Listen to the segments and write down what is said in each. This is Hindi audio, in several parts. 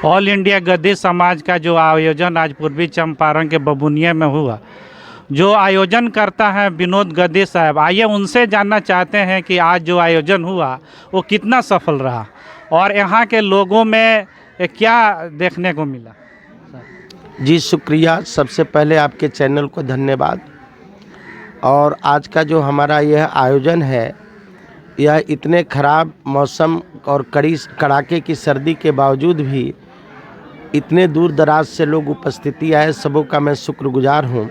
ऑल इंडिया गद्दी समाज का जो आयोजन आज पूर्वी चंपारण के बबुनिया में हुआ, जो आयोजन करता है विनोद गद्दी साहब, आइए उनसे जानना चाहते हैं कि आज जो आयोजन हुआ वो कितना सफल रहा और यहाँ के लोगों में क्या देखने को मिला। जी शुक्रिया, सबसे पहले आपके चैनल को धन्यवाद। और आज का जो हमारा यह आयोजन है, यह इतने ख़राब मौसम और कड़ाके की सर्दी के बावजूद भी इतने दूर दराज से लोग उपस्थिति आए, सबों का मैं शुक्रगुजार हूँ।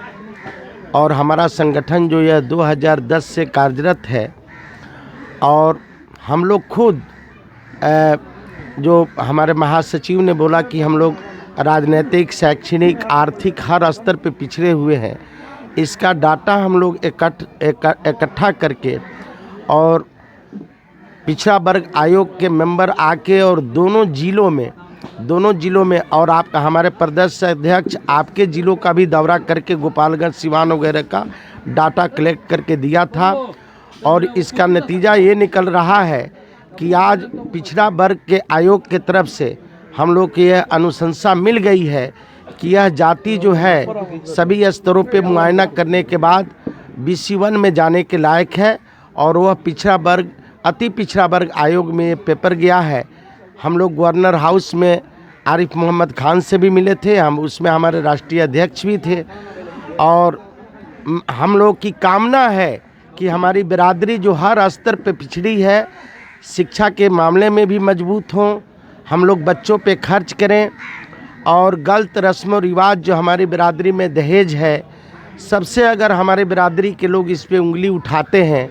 और हमारा संगठन जो यह 2010 से कार्यरत है और हम लोग खुद जो हमारे महासचिव ने बोला कि हम लोग राजनीतिक, शैक्षणिक, आर्थिक हर स्तर पे पिछड़े हुए हैं, इसका डाटा हम लोग इकट्ठा करके और पिछड़ा वर्ग आयोग के मेंबर आके और दोनों जिलों में और आप हमारे प्रदेश अध्यक्ष आपके ज़िलों का भी दौरा करके गोपालगंज, सिवान वगैरह का डाटा कलेक्ट करके दिया था। और इसका नतीजा ये निकल रहा है कि आज पिछड़ा वर्ग के आयोग के तरफ से हम लोग को यह अनुशंसा मिल गई है कि यह जाति जो है सभी स्तरों पे मुआयना करने के बाद BC1 में जाने के लायक है और वह पिछड़ा वर्ग, अति पिछड़ा वर्ग आयोग में पेपर गया है। हम लोग गवर्नर हाउस में आरिफ मोहम्मद खान से भी मिले थे, हम उसमें हमारे राष्ट्रीय अध्यक्ष भी थे। और हम लोग की कामना है कि हमारी बिरादरी जो हर स्तर पे पिछड़ी है, शिक्षा के मामले में भी मजबूत हों, हम लोग बच्चों पे खर्च करें और गलत रस्म व रिवाज जो हमारी बिरादरी में दहेज है, सबसे अगर हमारे बिरादरी के लोग इस पे उंगली उठाते हैं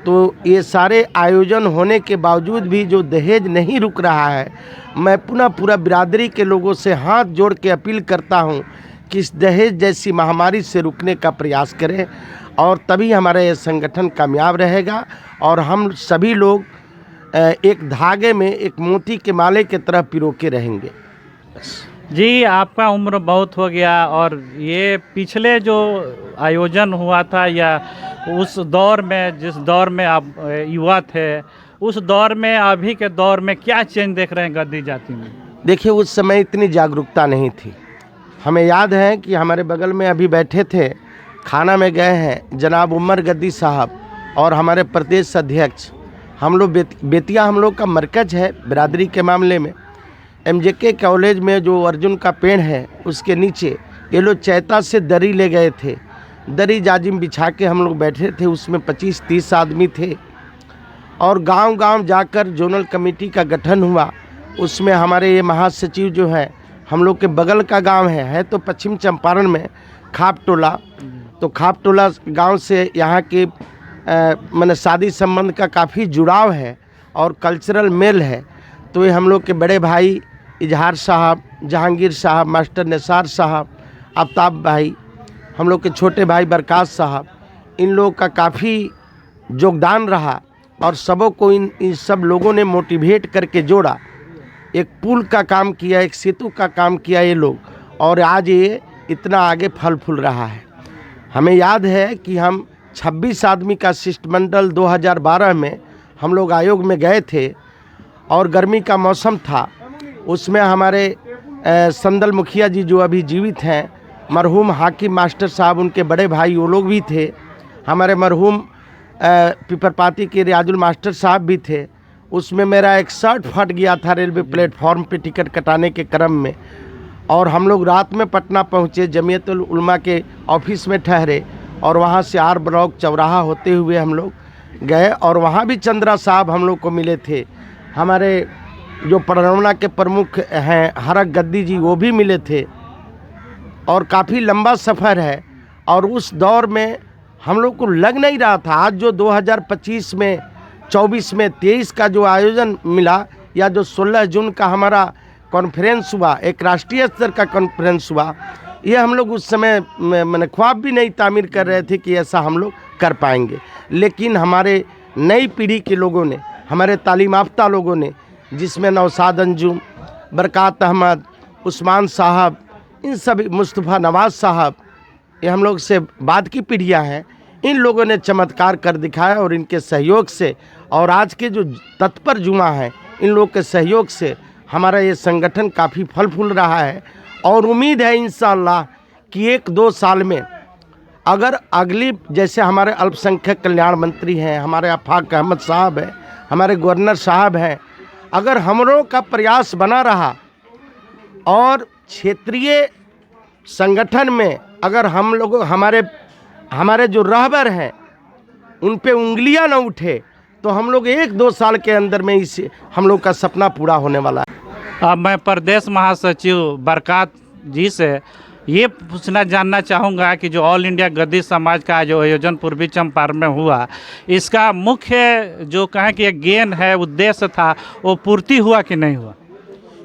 तो ये सारे आयोजन होने के बावजूद भी जो दहेज नहीं रुक रहा है, मैं पुनः पूरा बिरादरी के लोगों से हाथ जोड़ के अपील करता हूँ कि इस दहेज जैसी महामारी से रुकने का प्रयास करें और तभी हमारा ये संगठन कामयाब रहेगा और हम सभी लोग एक धागे में एक मोती के माले की तरह पिरो के रहेंगे। जी, आपका उम्र बहुत हो गया और ये पिछले जो आयोजन हुआ था या उस दौर में, जिस दौर में आप युवा थे, उस दौर में अभी के दौर में क्या चेंज देख रहे हैं गद्दी जाति में? देखिए, उस समय इतनी जागरूकता नहीं थी। हमें याद है कि हमारे बगल में अभी बैठे थे, खाना में गए हैं जनाब उमर गद्दी साहब और हमारे प्रदेश अध्यक्ष। हम लोग बेतिया हम लोग का मरकज है बिरादरी के मामले में। MJK कॉलेज में जो अर्जुन का पेड़ है उसके नीचे ये लोग चैता से दरी ले गए थे, दरी जाजिम बिछा के हम लोग बैठे थे, उसमें 25-30 आदमी थे। और गांव-गांव जाकर जोनल कमेटी का गठन हुआ, उसमें हमारे ये महासचिव जो है, हम लोग के बगल का गांव है तो पश्चिम चंपारण में खाप टोला, तो खाप टोला गाँव से यहाँ के मैंने शादी संबंध का काफ़ी जुड़ाव है और कल्चरल मेल है। तो ये हम लोग के बड़े भाई इजहार साहब, जहांगीर साहब, मास्टर निसार साहब, आफ्ताब भाई, हम लोग के छोटे भाई बरकात साहब, इन लोगों का काफ़ी योगदान रहा और सबों को इन सब लोगों ने मोटिवेट करके जोड़ा, एक पुल का काम किया, एक सेतु का काम किया ये लोग, और आज ये इतना आगे फल फूल रहा है। हमें याद है कि हम 26 आदमी का शिष्टमंडल 2012 में हम लोग आयोग में गए थे और गर्मी का मौसम था। उसमें हमारे संदल मुखिया जी जो अभी जीवित हैं, मरहूम हाकिम मास्टर साहब, उनके बड़े भाई वो लोग भी थे, हमारे मरहूम पिपरपाती के रियाजुल मास्टर साहब भी थे। उसमें मेरा एक शर्ट फट गया था रेलवे प्लेटफॉर्म पे टिकट कटाने के क्रम में, और हम लोग रात में पटना पहुँचे, जमीयतुल उलमा के ऑफिस में ठहरे और वहाँ से R ब्लॉक चौराहा होते हुए हम लोग गए और वहाँ भी चंद्रा साहब हम लोग को मिले थे। हमारे जो परगना के प्रमुख हैं हरक गद्दी जी, वो भी मिले थे और काफ़ी लंबा सफ़र है। और उस दौर में हम लोग को लग नहीं रहा था, आज जो 2025 में, 24 में, 23 का जो आयोजन मिला, या जो 16 जून का हमारा कॉन्फ्रेंस हुआ, एक राष्ट्रीय स्तर का कॉन्फ्रेंस हुआ, ये हम लोग उस समय मैंने ख्वाब भी नहीं तामीर कर रहे थे कि ऐसा हम लोग कर पाएंगे। लेकिन हमारे नई पीढ़ी के लोगों ने, हमारे तालीम याफ्ता लोगों ने, जिसमें नौसाद अंजुम, बरकात अहमद, उस्मान साहब, इन सभी, मुस्तफ़ा नवाज़ साहब, ये हम लोग से बाद की पीढ़ियाँ हैं, इन लोगों ने चमत्कार कर दिखाया और इनके सहयोग से, और आज के जो तत्पर जुमा हैं, इन लोग के सहयोग से हमारा ये संगठन काफ़ी फल फूल रहा है और उम्मीद है इंशाअल्लाह कि 1-2 साल में अगर अगली, जैसे हमारे अल्पसंख्यक कल्याण मंत्री हैं, हमारे आफाक अहमद साहब हैं, हमारे गवर्नर साहब हैं, अगर हम लोगों का प्रयास बना रहा और क्षेत्रीय संगठन में अगर हम लोग हमारे जो रहबर हैं उन पे उंगलियां न उठे तो हम लोग 1-2 साल के अंदर में हम लोग का सपना पूरा होने वाला है। अब मैं प्रदेश महासचिव बरकत जी से ये पूछना जानना चाहूँगा कि जो ऑल इंडिया गद्दी समाज का जो आयोजन पूर्वी चंपारण में हुआ, इसका मुख्य जो कहें कि एक गेन है, उद्देश्य था, वो पूर्ति हुआ कि नहीं हुआ?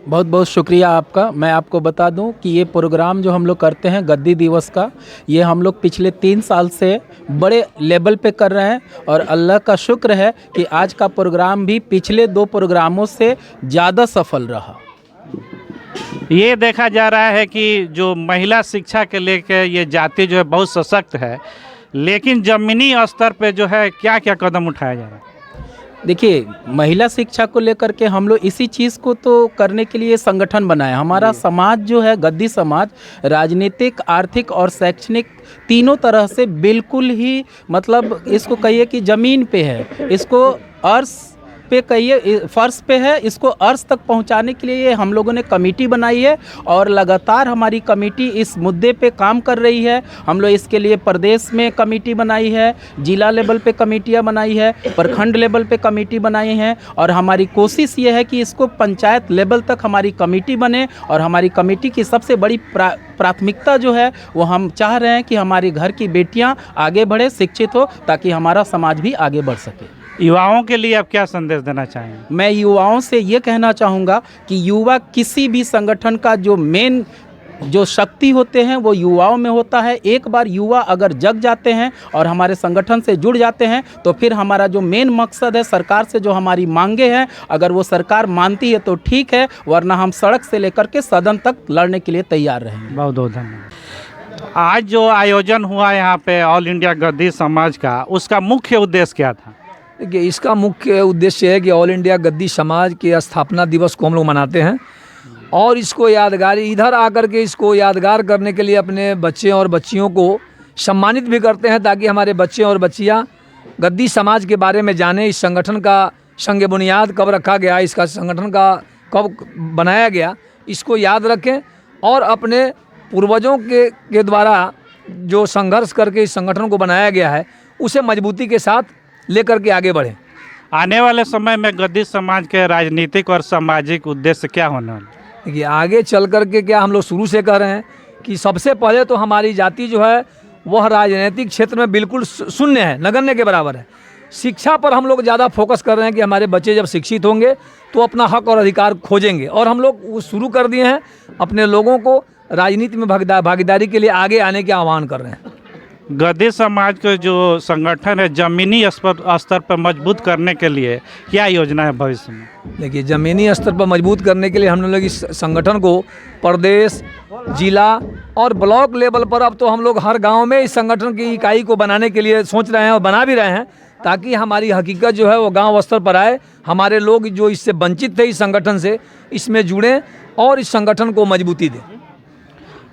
बहुत बहुत शुक्रिया आपका। मैं आपको बता दूं कि ये प्रोग्राम जो हम लोग करते हैं गद्दी दिवस का, ये हम लोग पिछले 3 साल से बड़े लेवल पे कर रहे हैं और अल्लाह का शुक्र है कि आज का प्रोग्राम भी पिछले 2 प्रोग्रामों से ज़्यादा सफल रहा। ये देखा जा रहा है कि जो महिला शिक्षा के लेकर ये जाति जो है बहुत सशक्त है, लेकिन ज़मीनी स्तर पे जो है क्या क्या कदम उठाया जा रहा है? देखिए, महिला शिक्षा को लेकर के हम लोग इसी चीज़ को तो करने के लिए संगठन बनाया। हमारा समाज जो है गद्दी समाज राजनीतिक, आर्थिक और शैक्षणिक तीनों तरह से बिल्कुल ही, मतलब इसको कहिए कि ज़मीन पे है, इसको अर्श पे कहिए, फर्श पे है, इसको अर्श तक पहुंचाने के लिए हम लोगों ने कमेटी बनाई है और लगातार हमारी कमेटी इस मुद्दे पे काम कर रही है। हम लोग इसके लिए प्रदेश में कमेटी बनाई है, जिला लेवल पे कमेटियां बनाई है, प्रखंड लेवल पे कमेटी बनाई हैं और हमारी कोशिश ये है कि इसको पंचायत लेवल तक हमारी कमेटी बने। और हमारी कमेटी की सबसे बड़ी प्राथमिकता जो है वो हम चाह रहे हैं कि हमारे घर की बेटियाँ आगे बढ़े, शिक्षित हो, ताकि हमारा समाज भी आगे बढ़ सके। युवाओं के लिए आप क्या संदेश देना चाहेंगे? मैं युवाओं से ये कहना चाहूँगा कि युवा किसी भी संगठन का जो मेन जो शक्ति होते हैं वो युवाओं में होता है। एक बार युवा अगर जग जाते हैं और हमारे संगठन से जुड़ जाते हैं तो फिर हमारा जो मेन मकसद है, सरकार से जो हमारी मांगे हैं, अगर वो सरकार मानती है तो ठीक है, वरना हम सड़क से लेकर के सदन तक लड़ने के लिए तैयार रहेंगे। बहुत बहुत धन्यवाद। आज जो आयोजन हुआ यहाँ पे ऑल इंडिया गद्दी समाज का, उसका मुख्य उद्देश्य क्या था? देखिए, इसका मुख्य उद्देश्य है कि ऑल इंडिया गद्दी समाज के स्थापना दिवस को हम लोग मनाते हैं और इसको यादगारी, इधर आकर के इसको यादगार करने के लिए अपने बच्चे और बच्चियों को सम्मानित भी करते हैं, ताकि हमारे बच्चे और बच्चियां गद्दी समाज के बारे में जानें, इस संगठन का संग बुनियाद कब रखा गया, इसका संगठन का कब बनाया गया, इसको याद रखें और अपने पूर्वजों के द्वारा जो संघर्ष करके इस संगठन को बनाया गया है उसे मजबूती के साथ लेकर के आगे बढ़ें। आने वाले समय में गद्दी समाज के राजनीतिक और सामाजिक उद्देश्य क्या होने वाले? देखिए, आगे चल कर के क्या हम लोग शुरू से कह रहे हैं कि सबसे पहले तो हमारी जाति जो है वह राजनीतिक क्षेत्र में बिल्कुल शून्य है, नगण्य के बराबर है। शिक्षा पर हम लोग ज़्यादा फोकस कर रहे हैं कि हमारे बच्चे जब शिक्षित होंगे तो अपना हक और अधिकार खोजेंगे और हम लोग वो शुरू कर दिए हैं। अपने लोगों को राजनीति में भागीदारी के लिए आगे आने का आह्वान कर रहे हैं। गद्दी समाज के जो संगठन है ज़मीनी स्तर पर मजबूत करने के लिए क्या योजना है भविष्य में? देखिए, ज़मीनी स्तर पर मजबूत करने के लिए हम लोग इस संगठन को प्रदेश, जिला और ब्लॉक लेवल पर, अब तो हम लोग हर गांव में इस संगठन की इकाई को बनाने के लिए सोच रहे हैं और बना भी रहे हैं, ताकि हमारी हकीकत जो है वो गांव स्तर पर आए, हमारे लोग जो इससे वंचित थे इस संगठन से, इसमें जुड़ें और इस संगठन को मजबूती दें।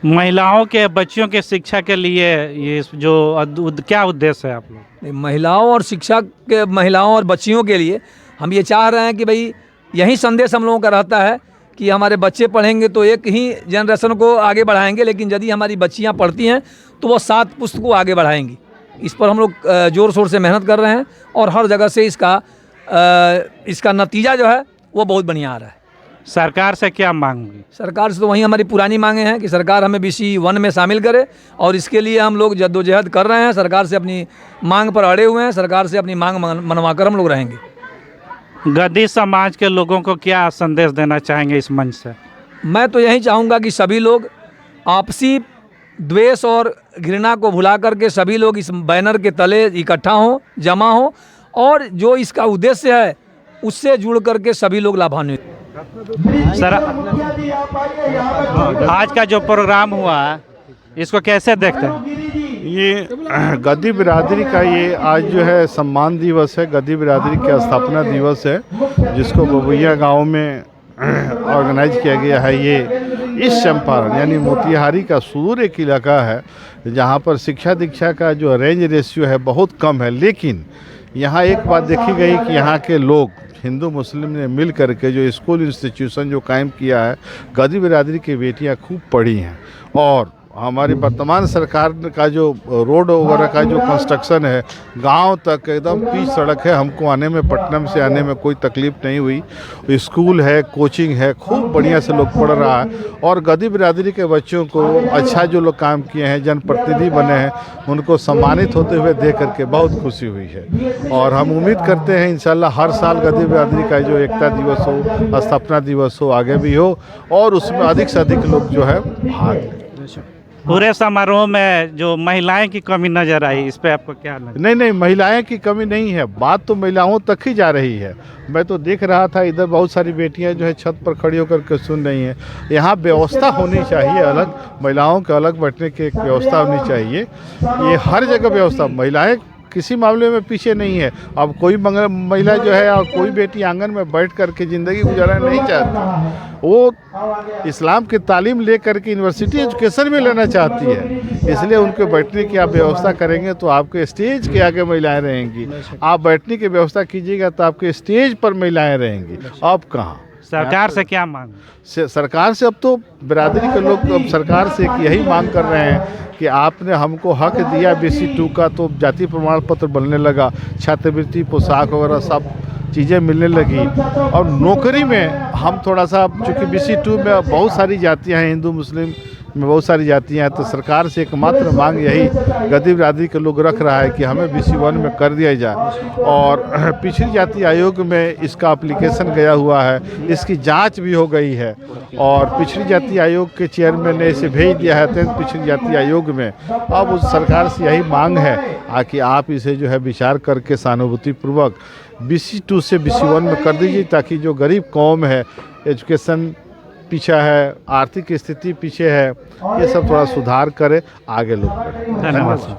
महिलाओं के, बच्चियों के शिक्षा के लिए ये जो क्या उद्देश्य है आप लोग? महिलाओं और शिक्षा के, महिलाओं और बच्चियों के लिए हम ये चाह रहे हैं कि भाई यही संदेश हम लोगों का रहता है कि हमारे बच्चे पढ़ेंगे तो एक ही जनरेशन को आगे बढ़ाएंगे, लेकिन यदि हमारी बच्चियां पढ़ती हैं तो वो 7 पुश्त को आगे बढ़ाएंगी। इस पर हम लोग ज़ोर शोर से मेहनत कर रहे हैं और हर जगह से इसका नतीजा जो है वो बहुत बढ़िया आ रहा है। सरकार से क्या मांग होगी? सरकार से तो वही हमारी पुरानी मांगे हैं कि सरकार हमें BC1 में शामिल करे और इसके लिए हम लोग जद्दोजहद कर रहे हैं। सरकार से अपनी मांग पर अड़े हुए हैं, सरकार से अपनी मांग मनवाकर हम लोग रहेंगे। गद्दी समाज के लोगों को क्या संदेश देना चाहेंगे इस मंच से? मैं तो यही चाहूँगा कि सभी लोग आपसी द्वेष और घृणा को भुला करके सभी लोग इस बैनर के तले इकट्ठा हों, जमा हों और जो इसका उद्देश्य है उससे जुड़ करके सभी लोग लाभान्वित। सर, आज का जो प्रोग्राम हुआ इसको कैसे देखते हैं? ये गद्दी बिरादरी का ये आज जो है सम्मान दिवस है, गद्दी बिरादरी का स्थापना दिवस है, जिसको बबुइया गांव में ऑर्गेनाइज किया गया है ये इस चंपारण यानी मोतिहारी का सुदूर एक इलाका है जहाँ पर शिक्षा दीक्षा का जो रेंज रेशियो है बहुत कम है। लेकिन यहाँ एक बात देखी गई कि यहाँ के लोग हिंदू मुस्लिम ने मिल करके जो स्कूल इंस्टीट्यूशन जो कायम किया है, गद्दी बिरादरी की बेटियाँ खूब पढ़ी हैं। और हमारी वर्तमान सरकार का जो रोड वगैरह का जो कंस्ट्रक्शन है, गांव तक एकदम पीच सड़क है, हमको आने में पटना से आने में कोई तकलीफ नहीं हुई। स्कूल है, कोचिंग है, खूब बढ़िया से लोग पढ़ रहा है। और गद्दी बिरादरी के बच्चों को अच्छा जो लोग काम किए हैं, जनप्रतिनिधि बने हैं, उनको सम्मानित होते हुए देख करके बहुत खुशी हुई है। और हम उम्मीद करते हैं इंशाल्लाह हर साल गद्दी बिरादरी का जो एकता दिवस हो, स्थापना दिवस हो, आगे भी हो और उसमें अधिक से अधिक लोग जो है भाग लें। पूरे समारोह में जो महिलाएं की कमी नजर आई, इस पे आपको क्या लगता है? नहीं, महिलाएं की कमी नहीं है, बात तो महिलाओं तक ही जा रही है। मैं तो देख रहा था इधर बहुत सारी बेटियां जो है छत पर खड़ी होकर के सुन रही हैं। यहाँ व्यवस्था होनी चाहिए, अलग महिलाओं के अलग बैठने की एक व्यवस्था होनी चाहिए। ये हर जगह व्यवस्था, महिलाएं किसी मामले में पीछे नहीं है। अब कोई महिला जो है और कोई बेटी आंगन में बैठ करके ज़िंदगी गुजारना नहीं चाहती, वो इस्लाम की तालीम ले करके यूनिवर्सिटी एजुकेशन भी लेना चाहती है। इसलिए उनके बैठने की आप व्यवस्था करेंगे तो आपके स्टेज के आगे महिलाएं रहेंगी। आप बैठने की व्यवस्था कीजिएगा तो आपके स्टेज पर महिलाएं रहेंगी। अब कहाँ सरकार से क्या मांग? सरकार से अब तो बिरादरी के लोग अब सरकार से यही मांग कर रहे हैं कि आपने हमको हक दिया BC2 का, तो जाति प्रमाण पत्र बनने लगा, छात्रवृत्ति, पोशाक वगैरह सब चीज़ें मिलने लगी। और नौकरी में हम थोड़ा सा, चूँकि BC2 में बहुत सारी जातियां हैं, हिंदू मुस्लिम में बहुत सारी जातियां हैं, तो सरकार से एकमात्र मांग यही गद्दी बिरादरी के लोग रख रहा है कि हमें BC1 में कर दिया जाए। और पिछड़ी जाति आयोग में इसका एप्लीकेशन गया हुआ है, इसकी जांच भी हो गई है और पिछड़ी जाति आयोग के चेयरमैन ने इसे भेज दिया है अत्यंत पिछड़ी जाति आयोग में। अब उस सरकार से यही मांग है कि आप इसे जो है विचार करके सहानुभूतिपूर्वक BC2 से BC1 में कर दीजिए, ताकि जो गरीब कौम है, एजुकेशन पीछा है, आर्थिक स्थिति पीछे है, ये सब थोड़ा सुधार करे, आगे लोग बढ़े। धन्यवाद।